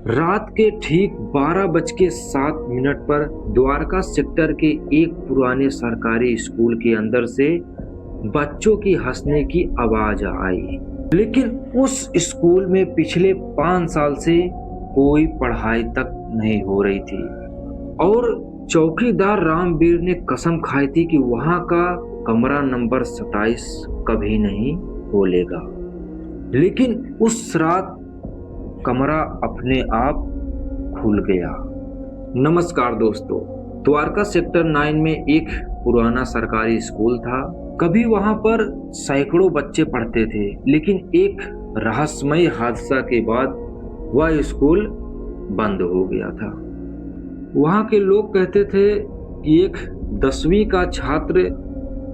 रात के ठीक 12:07 पर द्वारका सेक्टर के एक पुराने सरकारी स्कूल के अंदर से बच्चों की हंसने की आवाज आई। लेकिन उस स्कूल में पिछले 5 साल से कोई पढ़ाई तक नहीं हो रही थी और चौकीदार रामवीर ने कसम खाई थी कि वहां का कमरा नंबर 27 कभी नहीं खोलेगा। लेकिन उस रात कमरा अपने आप खुल गया। नमस्कार दोस्तों, द्वारका सेक्टर 9 में एक पुराना सरकारी स्कूल था। कभी वहां पर सैकड़ों बच्चे पढ़ते थे, लेकिन एक रहस्यमय हादसा के बाद वह स्कूल बंद हो गया था। वहां के लोग कहते थे कि एक 10वीं का छात्र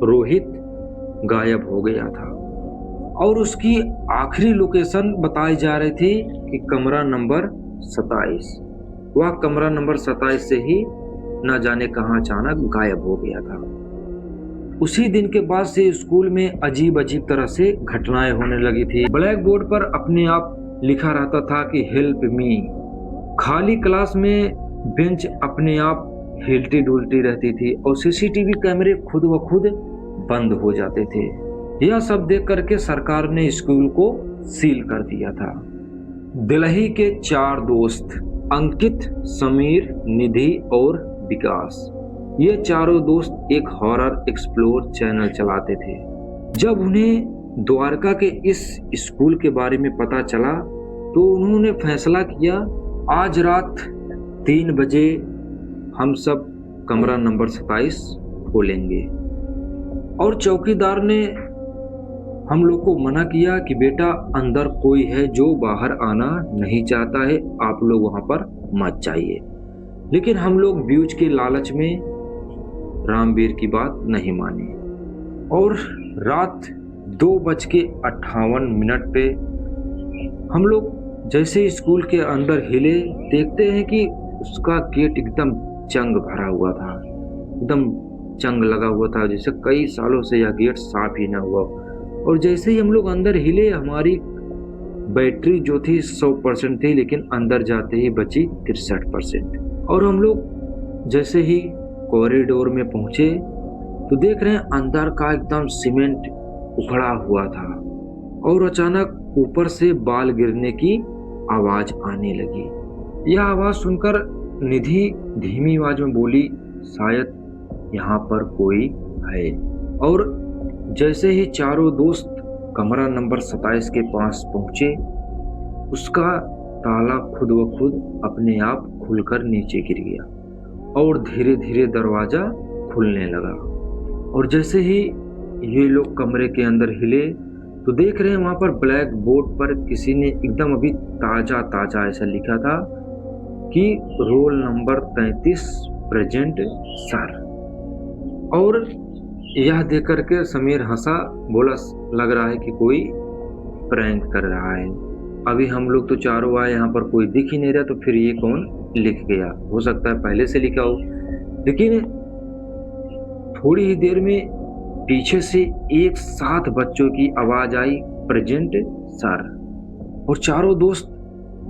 रोहित गायब हो गया था और उसकी आखिरी लोकेशन बताई जा रही थी कि कमरा नंबर 27। वह कमरा नंबर 27 से ही न जाने कहां अचानक गायब हो गया था। उसी दिन के बाद से स्कूल में अजीब अजीब तरह से घटनाएं होने लगी थी। ब्लैक बोर्ड पर अपने आप लिखा रहता था कि हेल्प मी। खाली क्लास में बेंच अपने आप हिलती डुलती रहती थी और सीसीटीवी कैमरे खुद व खुद बंद हो जाते थे। यह सब देख करके सरकार ने स्कूल को सील कर दिया था। दिल्ली के 4 दोस्त अंकित, समीर, निधि और विकास, ये चारों दोस्त एक हॉरर एक्सप्लोर चैनल चलाते थे। जब उन्हें द्वारका के इस स्कूल के बारे में पता चला तो उन्होंने फैसला किया, आज रात 3 बजे हम सब कमरा नंबर 27 खोलेंगे। और चौकीदार ने हम लोग को मना किया कि बेटा अंदर कोई है जो बाहर आना नहीं चाहता है, आप लोग वहां पर मत जाइए। लेकिन हम लोग व्यूज के लालच में रामवीर की बात नहीं मानी और रात 2:58 पे हम लोग जैसे स्कूल के अंदर हिले, देखते हैं कि उसका गेट एकदम जंग भरा हुआ था, एकदम जंग लगा हुआ था, जैसे कई सालों से यह गेट साफ ही ना हुआ। और जैसे ही हम लोग अंदर हिले, हमारी बैटरी जो थी 100% थी, लेकिन अंदर जाते ही बची 63%। और हम लोग जैसे ही कॉरिडोर में पहुंचे तो देख रहे हैं अंदर का एकदम सीमेंट उखड़ा हुआ था और अचानक ऊपर से बाल गिरने की आवाज आने लगी। यह आवाज सुनकर निधि धीमी आवाज में बोली, शायद यहाँ पर कोई है। और जैसे ही चारों दोस्त कमरा नंबर 27 के पास पहुंचे, उसका ताला खुद व खुद अपने आप खुलकर नीचे गिर गया और धीरे धीरे दरवाजा खुलने लगा। और जैसे ही ये लोग कमरे के अंदर हिले तो देख रहे हैं वहां पर ब्लैक बोर्ड पर किसी ने एकदम अभी ताजा ताजा ऐसा लिखा था कि रोल नंबर 33 प्रेजेंट सर। और यह देख करके समीर हंसा, बोला लग रहा है कि कोई प्रैंक कर रहा है। अभी हम लोग तो चारों आए, यहाँ पर कोई दिख ही नहीं रहा, तो फिर ये कौन लिख गया? हो सकता है पहले से लिखा हो। लेकिन थोड़ी ही देर में पीछे से एक साथ बच्चों की आवाज आई, प्रेजेंट सर। और चारों दोस्त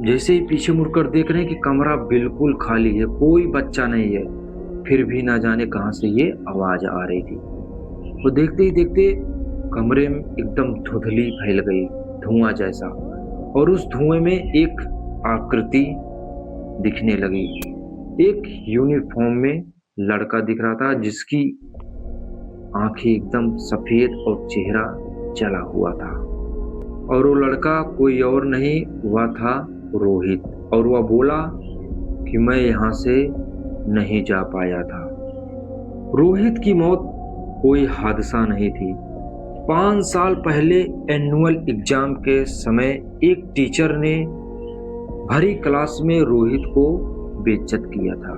जैसे ही पीछे मुड़कर देख रहे हैं कि कमरा बिल्कुल खाली है, कोई बच्चा नहीं है, फिर भी ना जाने कहां से ये आवाज आ रही थी। तो देखते ही देखते कमरे में एकदम धुंधली फैल गई, धुआं जैसा, और उस धुएं में एक आकृति दिखने लगी। एक यूनिफॉर्म में लड़का दिख रहा था जिसकी आंखें एकदम सफेद और चेहरा जला हुआ था। और वो लड़का कोई और नहीं, वह था रोहित। और वह बोला कि मैं यहाँ से नहीं जा पाया था। रोहित की मौत कोई हादसा नहीं थी। 5 साल पहले एनुअल एग्जाम के समय एक टीचर ने भरी क्लास में रोहित को बेइज्जत किया था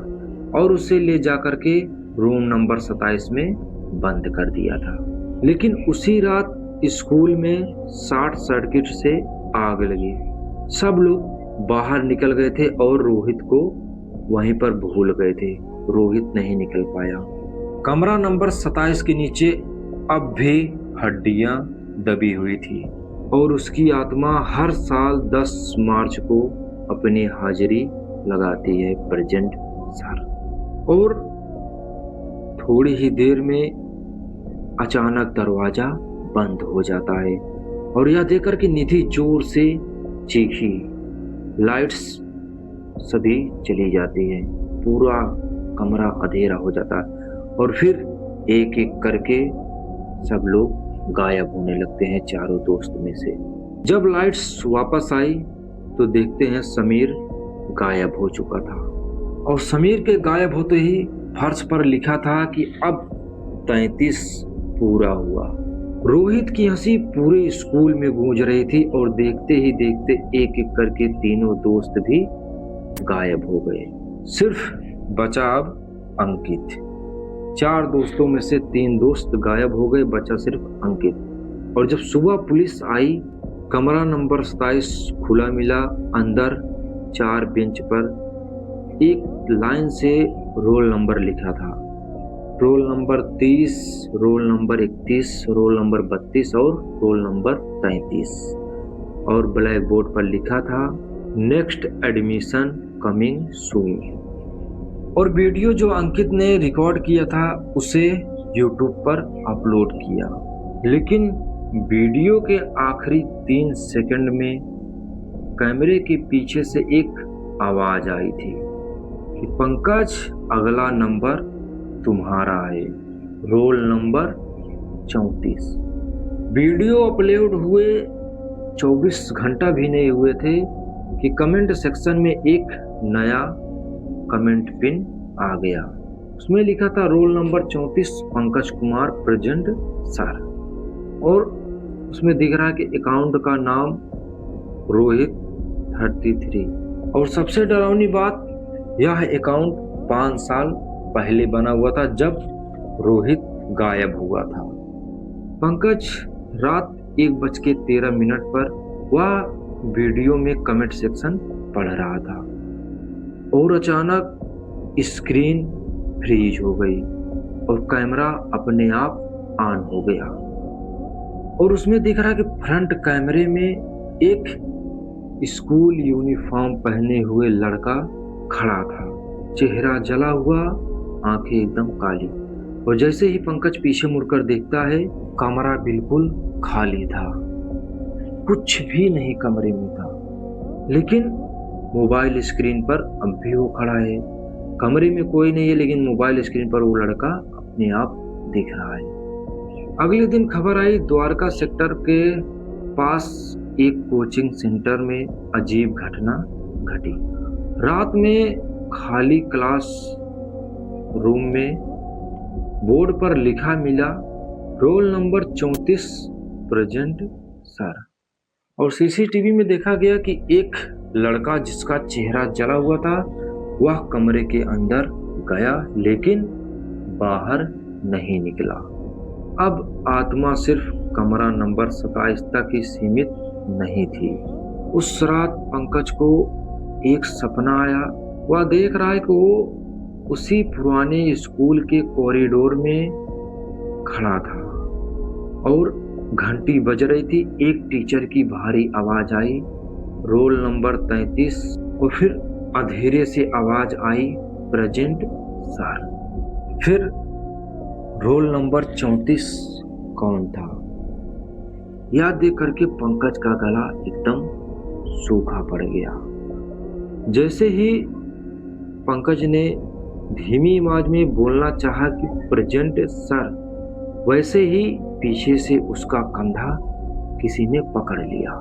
और उसे ले जाकर के रूम नंबर 27 में बंद कर दिया था। लेकिन उसी रात स्कूल में शॉर्ट सर्किट से आग लगी। सब लोग बाहर निकल गए थे और रोहित को वहीं पर भूल गए थे। रोहित नहीं निकल पाया। कमरा नंबर 27 के नीचे अब भी हड्डियां दबी हुई थी और उसकी आत्मा हर साल 10 मार्च को अपनी हाजिरी लगाती है प्रेजेंट सर। और थोड़ी ही देर में अचानक दरवाजा बंद हो जाता है और यह देखकर कि निधि जोर से चीखी। लाइट्स सभी चली जाती है, पूरा कमरा अंधेरा हो जाता है और फिर एक एक करके सब लोग गायब होने लगते हैं चारों दोस्त में से। जब लाइट्स वापस आई तो देखते हैं समीर गायब हो चुका था और समीर के गायब होते ही फर्श पर लिखा था कि अब 33 पूरा हुआ। रोहित की हंसी पूरे स्कूल में गूंज रही थी और देखते ही देखते एक एक करके तीनों दोस्त भी गायब हो गए। सिर्फ बचा अब अंकित। 4 दोस्तों में से 3 दोस्त गायब हो गए, बचा सिर्फ अंकित। और जब सुबह पुलिस आई, कमरा नंबर 27 खुला मिला। अंदर 4 बेंच पर एक लाइन से रोल नंबर लिखा था, roll number 30, roll number 31, roll number 32 और रोल नंबर 33। और ब्लैक बोर्ड पर लिखा था नेक्स्ट एडमिशन कमिंग सून। और वीडियो जो अंकित ने रिकॉर्ड किया था उसे यूट्यूब पर अपलोड किया, लेकिन वीडियो के आखिरी 3 सेकंड में कैमरे के पीछे से एक आवाज आई थी कि पंकज अगला नंबर तुम्हारा है, रोल नंबर 34। वीडियो अपलोड हुए 24 घंटा भी नहीं हुए थे कि कमेंट सेक्शन में एक नया कमेंट पिन आ गया। उसमें लिखा था roll number 34 Pankaj Kumar present sir. और उसमें दिख रहा है कि अकाउंट का नाम रोहित 33। और सबसे डरावनी बात, यह अकाउंट 5 साल पहले बना हुआ था जब रोहित गायब हुआ था। पंकज रात 1:13 पर वह वीडियो में कमेंट सेक्शन पढ़ रहा था और अचानक स्क्रीन फ्रीज हो गई और कैमरा अपने आप ऑन हो गया। और उसमें दिख रहा कि फ्रंट कैमरे में एक स्कूल यूनिफॉर्म पहने हुए लड़का खड़ा था, चेहरा जला हुआ, आंखें एकदम काली। और जैसे ही पंकज पीछे मुड़कर देखता है, कमरा बिल्कुल खाली था, कुछ भी नहीं कमरे में था। लेकिन मोबाइल स्क्रीन पर अब भी वो खड़ा है। कमरे में कोई नहीं है, लेकिन मोबाइल स्क्रीन पर वो लड़का अपने आप दिख रहा है। अगले दिन खबर आई द्वारका सेक्टर के पास एक कोचिंग सेंटर में अजीब घटना घटी। रात में खाली क्लास रूम में बोर्ड पर लिखा मिला रोल नंबर 34 प्रेजेंट सर। और सीसीटीवी में देखा गया कि एक लड़का जिसका चेहरा जला हुआ था वह कमरे के अंदर गया, लेकिन बाहर नहीं निकला। अब आत्मा सिर्फ कमरा नंबर 27 तक ही सीमित नहीं थी। उस रात पंकज को एक सपना आया। वह देख रहा है कि वो उसी पुराने स्कूल के कॉरिडोर में खड़ा था और घंटी बज रही थी। एक टीचर की भारी आवाज आई, रोल नंबर 33। और फिर अंधेरे से आवाज आई, प्रेजेंट सर। फिर रोल नंबर 34 कौन था? याद देख करके पंकज का गला एकदम सूखा पड़ गया। जैसे ही पंकज ने धीमी आवाज में बोलना चाहा कि प्रेजेंट सर, वैसे ही पीछे से उसका कंधा किसी ने पकड़ लिया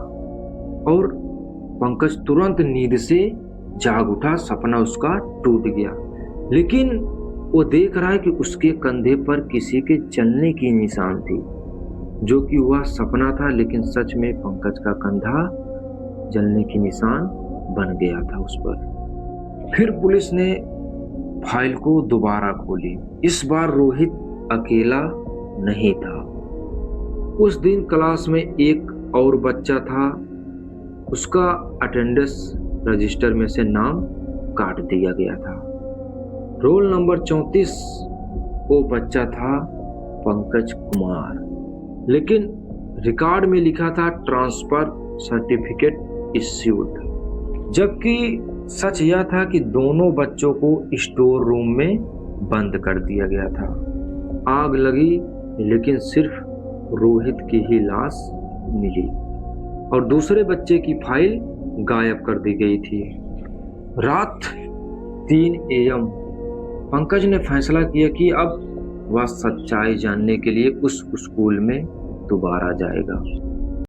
और पंकज तुरंत नींद से जाग उठा। सपना उसका टूट गया, लेकिन वो देख रहा है कि उसके कंधे पर किसी के चलने की निशान थी, जो कि वह सपना था, लेकिन सच में पंकज का कंधा जलने की निशान बन गया था उस पर। फिर पुलिस ने फाइल को दोबारा खोली। इस बार रोहित अकेला नहीं था। उस दिन क्लास में एक और बच्चा था, उसका अटेंडेंस रजिस्टर में से नाम काट दिया गया था। रोल नंबर 34 वो बच्चा था पंकज कुमार, लेकिन रिकॉर्ड में लिखा था ट्रांसफर सर्टिफिकेट इश्यूड। जबकि सच यह था कि दोनों बच्चों को स्टोर रूम में बंद कर दिया गया था। आग लगी लेकिन सिर्फ रोहित की ही लाश मिली और दूसरे बच्चे की फाइल गायब कर दी गई थी। रात 3 AM पंकज ने फैसला किया कि अब वह सच्चाई जानने के लिए उस स्कूल में दोबारा जाएगा।